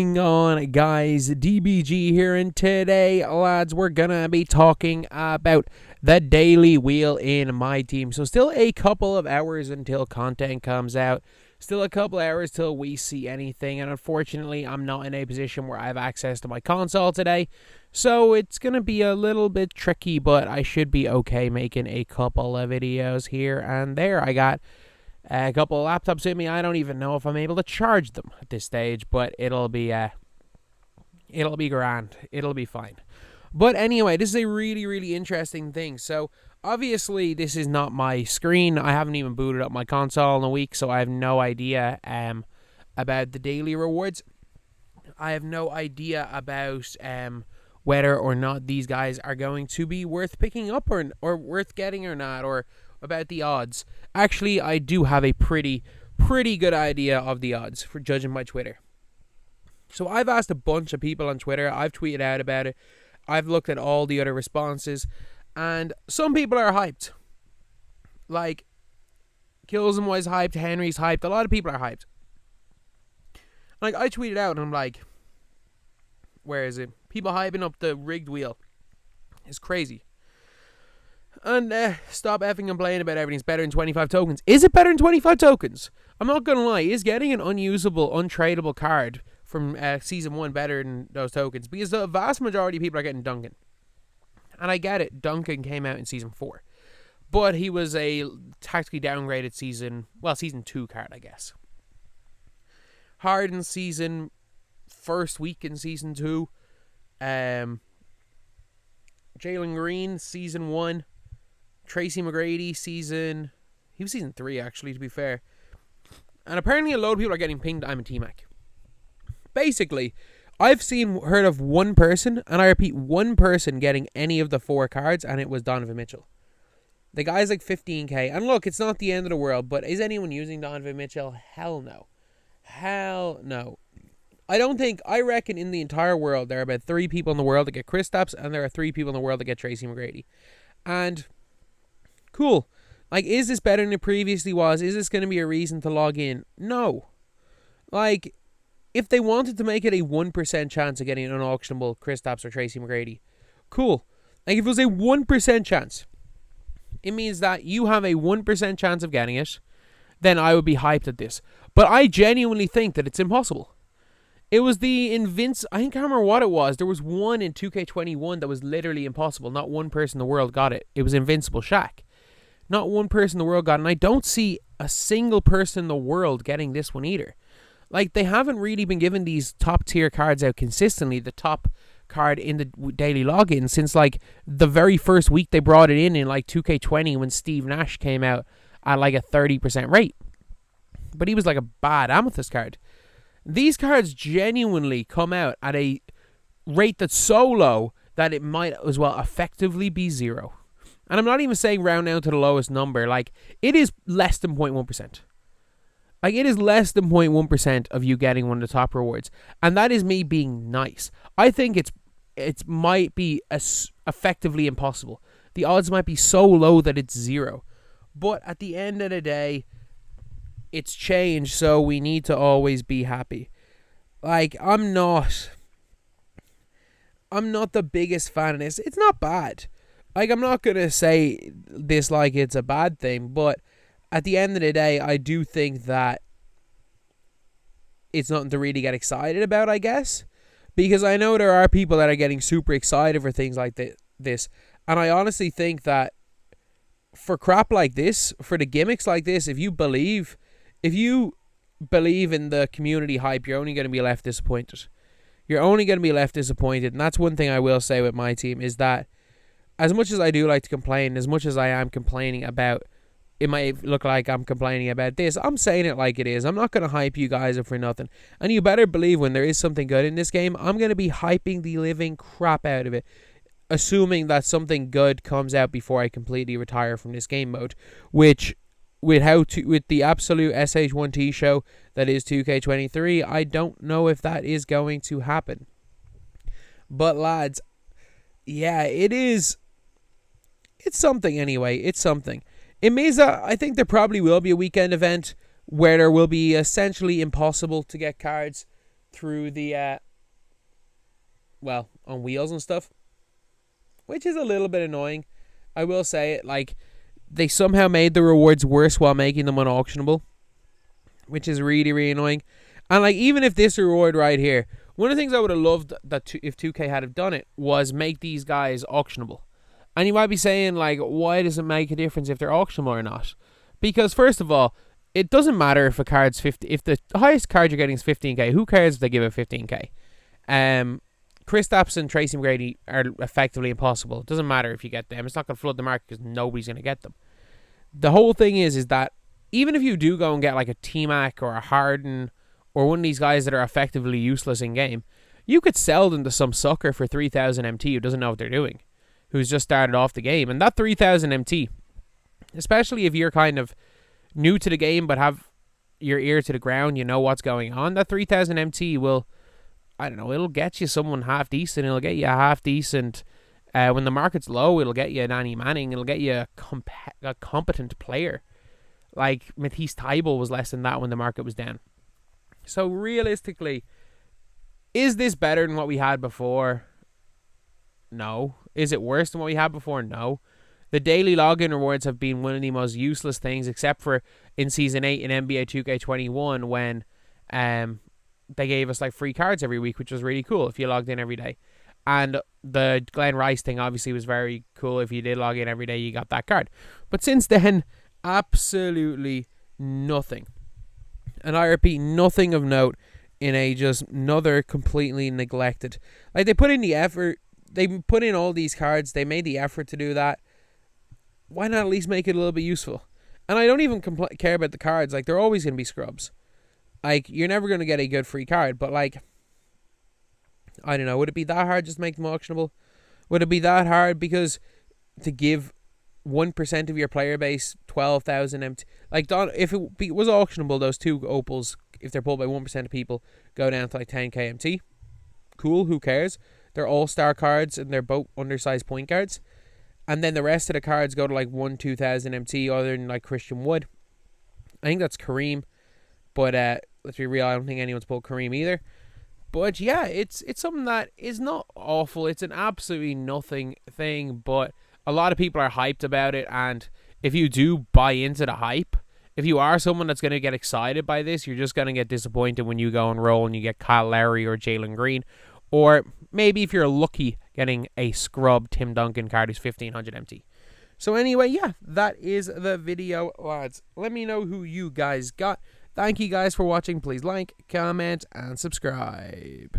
On guys, DBG here, and today lads we're gonna be talking about the daily wheel in MyTEAM. So still a couple of hours until content comes out, still a couple hours till we see anything, and unfortunately I'm not in a position where I have access to my console today, so it's gonna be a little bit tricky, but I should be okay making a couple of videos here and there. I got a couple of laptops with me. I don't even know if I'm able to charge them at this stage, but it'll be grand. It'll be fine. But anyway, this is a really interesting thing. So obviously this is not my screen. I haven't even booted up my console in a week, so I have no idea about the daily rewards. I have no idea about whether or not these guys are going to be worth picking up or worth getting or not, or about the odds. Actually, I do have a pretty good idea of the odds, for judging by Twitter. So I've asked a bunch of people on Twitter. I've tweeted out about it. I've looked at all the other responses, and some people are hyped. Like, Killsum was hyped, Henry's hyped, a lot of people are hyped. Like, I tweeted out and I'm like, where is it? People hyping up the rigged wheel. It's crazy. And stop effing complaining about everything's better than 25 tokens. Is it better than 25 tokens? I'm not going to lie. Is getting an unusable, untradeable card from Season 1 better than those tokens? Because the vast majority of people are getting Duncan. And I get it. Duncan came out in Season 4. But he was a tactically downgraded Season 2 card, I guess. Harden Season, first week in Season 2. Jalen Green, Season 1. Tracy McGrady, he was Season 3 actually, to be fair. And apparently a load of people are getting pinged I'm a TMAC. Basically, I've heard of one person, and I repeat, one person getting any of the 4 cards, and it was Donovan Mitchell. The guy's like 15k, and look, it's not the end of the world, but is anyone using Donovan Mitchell? Hell no. Hell no. I reckon in the entire world, there are about 3 people in the world that get Kristaps, and there are 3 people in the world that get Tracy McGrady. And cool. Like, is this better than it previously was? Is this going to be a reason to log in? No. Like, if they wanted to make it a 1% chance of getting an unauctionable Kristaps or Tracy McGrady, cool. Like, if it was a 1% chance, it means that you have a 1% chance of getting it, then I would be hyped at this. But I genuinely think that it's impossible. It was the I can't remember what it was. There was one in 2K21 that was literally impossible. Not one person in the world got it. It was Invincible Shaq. Not one person in the world got it. And I don't see a single person in the world getting this one either. Like, they haven't really been giving these top tier cards out consistently. The top card in the daily login since like the very first week they brought it in like 2K20 when Steve Nash came out at like a 30% rate. But he was like a bad Amethyst card. These cards genuinely come out at a rate that's so low that it might as well effectively be 0. And I'm not even saying round down to the lowest number. Like, it is less than 0.1%. Like, it is less than 0.1% of you getting one of the top rewards. And that is me being nice. I think it might be effectively impossible. The odds might be so low that it's 0. But at the end of the day, it's changed, so we need to always be happy. Like, I'm not the biggest fan of this. It's not bad. Like, I'm not going to say this like it's a bad thing, but at the end of the day, I do think that it's nothing to really get excited about, I guess. Because I know there are people that are getting super excited for things like this. And I honestly think that for crap like this, for the gimmicks like this, if you believe in the community hype, you're only going to be left disappointed. You're only going to be left disappointed. And that's one thing I will say with MyTEAM is that as much as I do like to complain, as much as I am complaining about, it might look like I'm complaining about this, I'm saying it like it is. I'm not going to hype you guys up for nothing. And you better believe when there is something good in this game, I'm going to be hyping the living crap out of it, assuming that something good comes out before I completely retire from this game mode, which with the absolute SH1T show that is 2K23, I don't know if that is going to happen. But lads, yeah, it's something anyway. It's something. In Mesa, I think there probably will be a weekend event where there will be essentially impossible to get cards through the on wheels and stuff, which is a little bit annoying. I will say it, like, they somehow made the rewards worse while making them unauctionable, which is really, really annoying. And, like, even if this reward right here, one of the things I would have loved that if 2K had have done it was make these guys auctionable. And you might be saying, like, why does it make a difference if they're auctionable or not? Because, first of all, it doesn't matter if a card's 50. If the highest card you're getting is 15k, who cares if they give it 15k? Kristaps and Tracy McGrady are effectively impossible. It doesn't matter if you get them. It's not going to flood the market because nobody's going to get them. The whole thing is that even if you do go and get like a TMAC or a Harden or one of these guys that are effectively useless in game, you could sell them to some sucker for 3,000 MT who doesn't know what they're doing, who's just started off the game. And that 3,000 MT, especially if you're kind of new to the game but have your ear to the ground, you know what's going on, that 3,000 MT will, I don't know, it'll get you someone half decent. It'll get you a half decent. When the market's low, it'll get you an Annie Manning. It'll get you a competent player. Like Matisse Thybulle was less than that when the market was down. So realistically, is this better than what we had before? No. Is it worse than what we had before? No. The daily login rewards have been one of the most useless things, except for in Season 8 in NBA 2K21 when they gave us like free cards every week, which was really cool if you logged in every day. And the Glenn Rice thing obviously was very cool. If you did log in every day, you got that card. But since then, absolutely nothing. And I repeat, nothing of note in a just another completely neglected. Like, they put in the effort. They put in all these cards. They made the effort to do that. Why not at least make it a little bit useful? And I don't even care about the cards. Like, they're always going to be scrubs. Like, you're never going to get a good free card. But, like, I don't know. Would it be that hard just to make them auctionable? Would it be that hard because to give 1% of your player base 12,000 MT? Like, if it was auctionable, those two opals, if they're pulled by 1% of people, go down to like 10k MT. Cool, who cares? They're all-star cards and they're both undersized point guards. And then the rest of the cards go to like 2,000 MT other than like Christian Wood. I think that's Kareem. But let's be real, I don't think anyone's pulled Kareem either. But yeah, it's something that is not awful. It's an absolutely nothing thing, but a lot of people are hyped about it. And if you do buy into the hype, if you are someone that's going to get excited by this, you're just going to get disappointed when you go and roll and you get Kyle Lowry or Jalen Green. Or maybe if you're lucky, getting a scrub Tim Duncan card who's 1,500 MT. So anyway, yeah, that is the video, lads. Let me know who you guys got. Thank you guys for watching. Please like, comment, and subscribe.